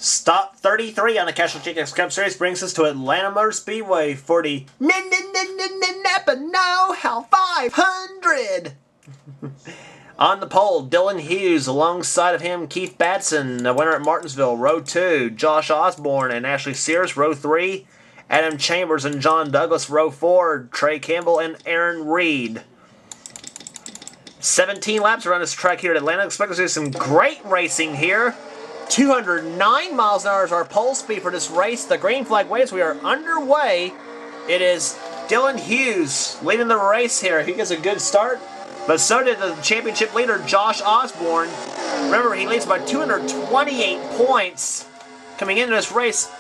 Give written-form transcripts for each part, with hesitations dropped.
Stop 33 on the Castrol GTX Cup Series brings us to Atlanta Motor Speedway for the Napa Know 500. On the pole, Dylan Hughes. Alongside of him, Keith Batson, the winner at Martinsville, row 2. Josh Osborne and Ashley Sears, row 3. Adam Chambers and John Douglas, row 4. Trey Campbell and Aaron Reed. 17 laps around this track here at Atlanta. Expect to see some great racing here. 209 miles an hour is our pole speed for this race. The green flag waves. We are underway. It is Dylan Hughes leading the race here. He gets a good start, but so did the championship leader, Josh Osborne. Remember, he leads by 228 points coming into this race,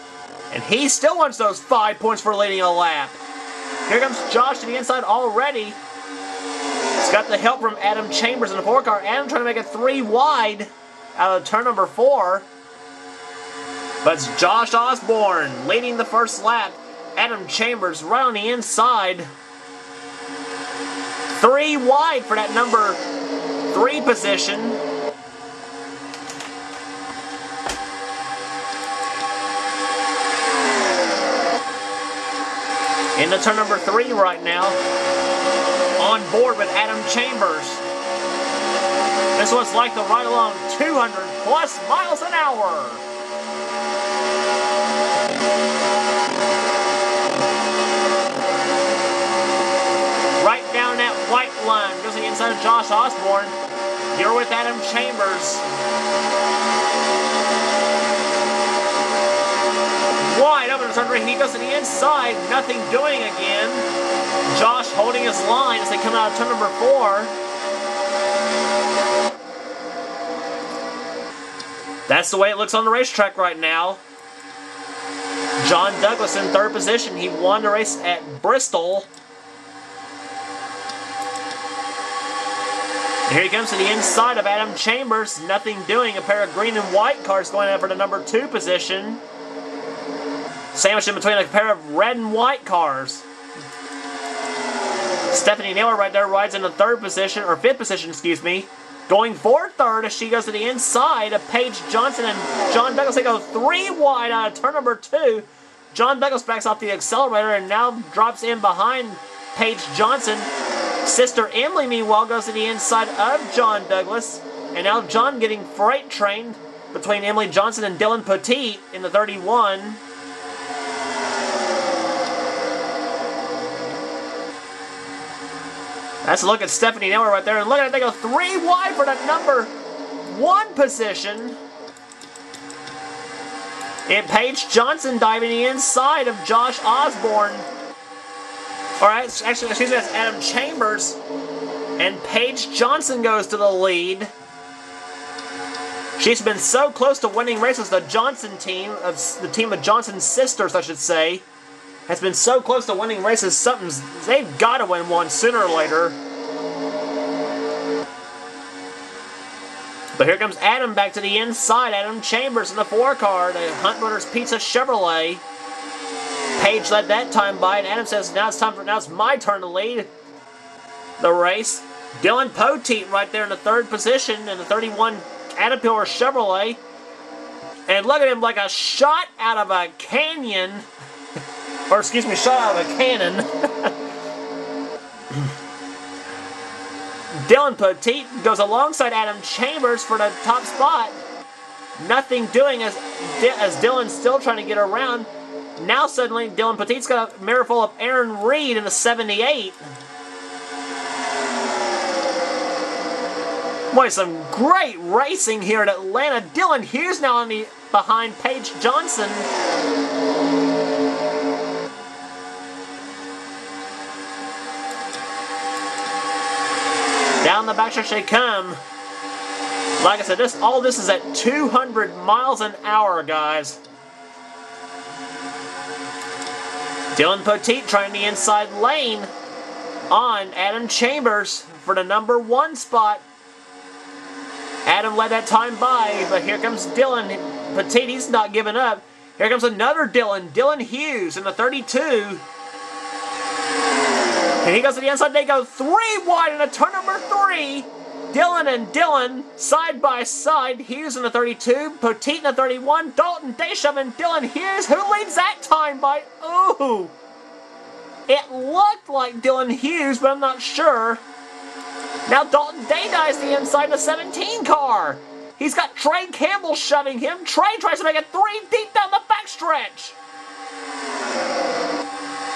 and he still wants those 5 points for leading a lap. Here comes Josh to the inside already. He's got the help from Adam Chambers in the 4 car. Adam trying to make it 3 wide out of turn number 4. But it's Josh Osborne leading the first lap. Adam Chambers right on the inside. 3 wide for that number 3 position. Into turn number 3 right now. On board with Adam Chambers. This one's like the ride along 200 plus miles an hour. Right down that white line goes to the inside of Josh Osborne. You're with Adam Chambers. Wide open in turn 3. He goes to the inside. Nothing doing again. Josh holding his line as they come out of turn number 4. That's the way it looks on the racetrack right now. John Douglas in 3rd position. He won the race at Bristol. And here he comes to the inside of Adam Chambers. Nothing doing. A pair of green and white cars going out for the number 2 position. Sandwiched in between a pair of red and white cars. Stephanie Naylor right there rides in the 3rd position, or 5th position, excuse me. Going for 3rd as she goes to the inside of Paige Johnson and John Douglas. They go 3 wide out of turn number 2. John Douglas backs off the accelerator and now drops in behind Paige Johnson. Sister Emily, meanwhile, goes to the inside of John Douglas. And now John getting freight trained between Emily Johnson and Dylan Petit in the 31. That's a look at Stephanie Naylor right there. And look at it, they go 3 wide for that number 1 position. And Paige Johnson diving the inside of Josh Osborne. Alright, actually, excuse me, that's Adam Chambers. And Paige Johnson goes to the lead. She's been so close to winning races. The Johnson team, the team of Johnson's sisters, I should say, has been so close to winning races. They've got to win one sooner or later. But here comes Adam back to the inside. Adam Chambers in the 4 car, the Hunt Brothers Pizza Chevrolet. Paige led that time by, and Adam says, now it's my turn to lead the race. Dylan Petit right there in the 3rd position in the 31 Caterpillar Chevrolet. And look at him, like a shot out of a canyon. Or, excuse me, shot out of a cannon. Dylan Petit goes alongside Adam Chambers for the top spot. Nothing doing as Dylan's still trying to get around. Now suddenly Dylan Petit's got a mirror full of Aaron Reed in the 78. Boy, some great racing here at Atlanta. Dylan Hughes now behind Paige Johnson. Down the backstretch they come. Like I said, all this is at 200 miles an hour, guys. Dylan Petit trying the inside lane on Adam Chambers for the number 1 spot. Adam led that time by, but here comes Dylan Petit. He's not giving up. Here comes another Dylan Hughes in the 32. And he goes to the inside. They go 3 wide in a turn number 3. Dylan and Dylan, side by side. Hughes in the 32, Poteet in the 31, Dalton Day shoving Dylan Hughes. Who leads that time by? Ooh! It looked like Dylan Hughes, but I'm not sure. Now Dalton Day dives the inside in the 17 car. He's got Trey Campbell shoving him. Trey tries to make it 3 deep down the backstretch.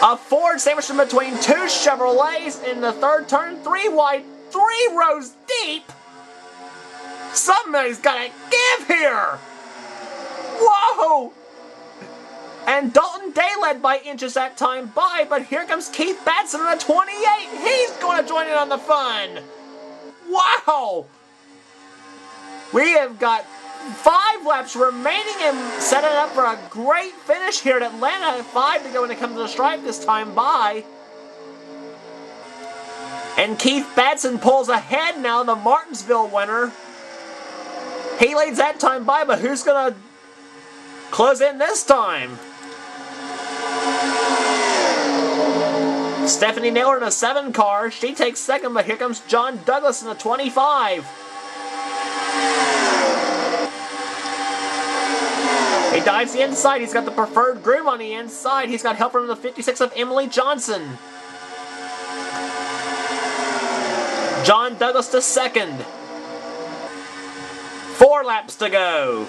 A Ford sandwiched in between 2 Chevrolets in the 3rd turn, 3 wide, 3 rows deep. Somebody's got to give here. Whoa! And Dalton Day led by inches that time by, but here comes Keith Batson in a 28. He's going to join in on the fun. Wow! We have got 5 laps remaining and set it up for a great finish here at Atlanta. 5 to go when it comes to the stripe this time by. And Keith Batson pulls ahead now, the Martinsville winner. He leads that time by, but who's going to close in this time? Stephanie Naylor in a 7 car. She takes second, but here comes John Douglas in a 25. He dives the inside. He's got the preferred groove on the inside. He's got help from the 56 of Emily Johnson. John Douglas to second. 4 laps to go.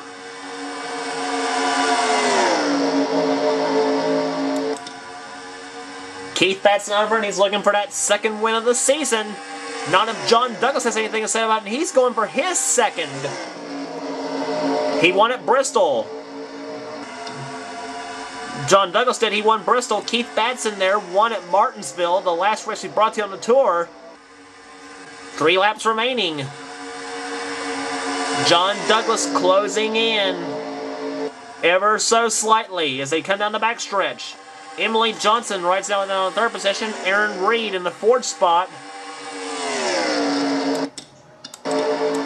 Keith Batson over, and he's looking for that 2nd win of the season. Not if John Douglas has anything to say about it. He's going for his 2nd. He won at Bristol. John Douglas did. He won Bristol. Keith Batson there won at Martinsville, the last race we brought to you on the tour. 3 laps remaining. John Douglas closing in ever so slightly as they come down the backstretch. Emily Johnson rides down in the 3rd position. Aaron Reed in the 4th spot.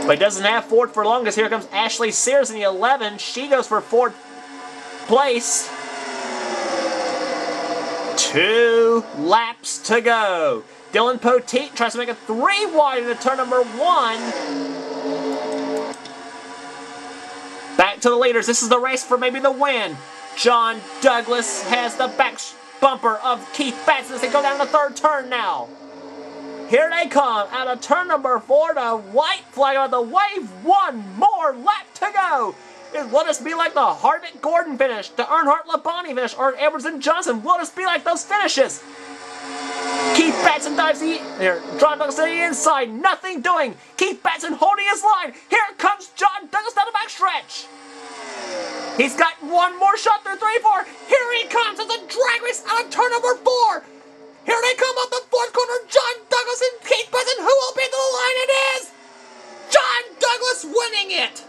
But he doesn't have 4th for long, as here comes Ashley Sears in the 11. She goes for 4th place. 2 laps to go. Dylan Poteet tries to make it 3 wide into turn number 1. Back to the leaders. This is the race for maybe the win. John Douglas has the back bumper of Keith Batson as they go down the 3rd turn now. Here they come out of turn number 4. The white flag on the wave. 1 more lap to go. Will this be like the Harvick Gordon finish, the Earnhardt Labonte finish, or Edwards and Johnson? Will this be like those finishes? Keith Batson dives here. John Douglas to the inside. Nothing doing. Keith Batson holding his line. Here comes John Douglas down the backstretch. He's got 1 more shot through 3-4. Here he comes as a drag race out of turn number 4. Here they come up the 4th corner. John Douglas and Keith Batson. Who will be to the line? It is John Douglas winning it.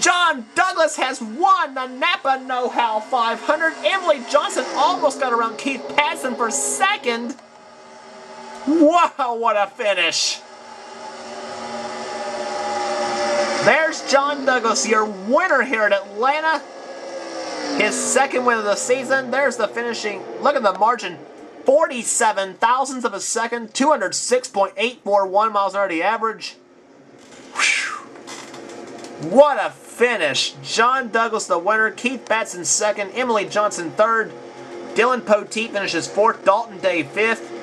John Douglas has won the Napa Know 500. Emily Johnson almost got around Keith Batson for 2nd. Wow, what a finish. There's John Douglas, your winner here at Atlanta. His 2nd win of the season. There's the finishing. Look at the margin. 47 thousandths of a second. 206.841 miles an hour the average. Whew. What a finish. John Douglas the winner. Keith Batson 2nd. Emily Johnson 3rd. Dylan Poteet finishes 4th. Dalton Day 5th.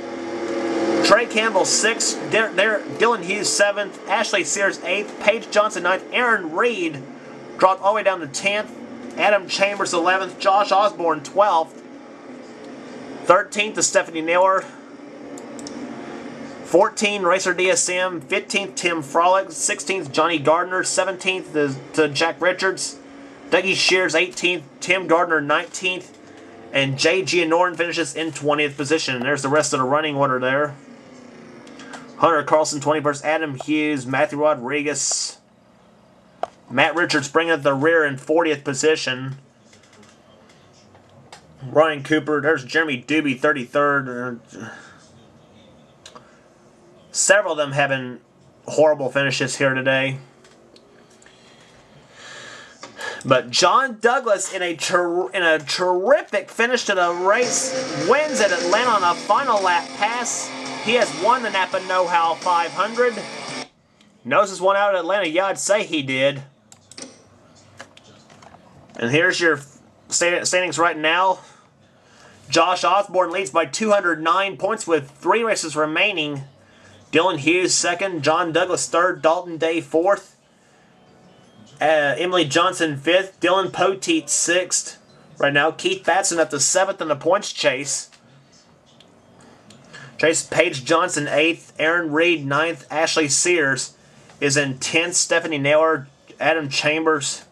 Trey Campbell 6th, Dylan Hughes 7th, Ashley Sears 8th, Paige Johnson 9th, Aaron Reed dropped all the way down to 10th, Adam Chambers 11th, Josh Osborne 12th, 13th to Stephanie Naylor, 14th Racer DSM, 15th Tim Frolic, 16th Johnny Gardner, 17th to Jack Richards, Dougie Shears 18th, Tim Gardner 19th, and Jay Gianorin finishes in 20th position. And there's the rest of the running order there. Hunter Carlson, 21st. Adam Hughes, Matthew Rodriguez. Matt Richards bringing up the rear in 40th position. Ryan Cooper. There's Jeremy Doobie, 33rd. Several of them having horrible finishes here today. But John Douglas, in a terrific finish to the race, wins at Atlanta on a final lap pass. He has won the Napa Know 500. Noses one out at Atlanta. Yeah, I'd say he did. And here's your standings right now. Josh Osborne leads by 209 points with 3 races remaining. Dylan Hughes second, John Douglas third, Dalton Day fourth, Emily Johnson fifth, Dylan Poteet sixth. Right now, Keith Batson up to 7th in the points chase. Paige Johnson 8th, Aaron Reed 9th, Ashley Sears is in 10th, Stephanie Naylor, Adam Chambers,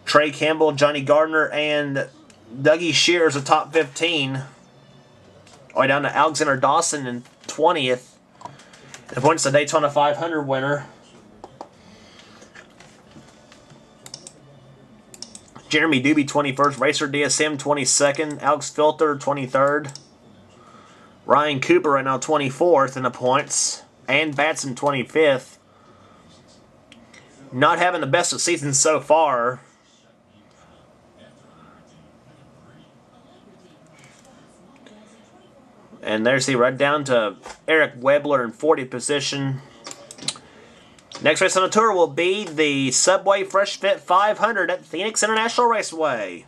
Trey Campbell, Johnny Gardner, and Dougie Shears the top 15. All the way down to Alexander Dawson in 20th. The points the Daytona 500 winner. Jeremy Doobie 21st, Racer DSM 22nd, Alex Filter 23rd, Ryan Cooper right now 24th in the points, and Batson 25th. Not having the best of seasons so far. And there's he right down to Eric Webler in 40th position. Next race on the tour will be the Subway Fresh Fit 500 at Phoenix International Raceway.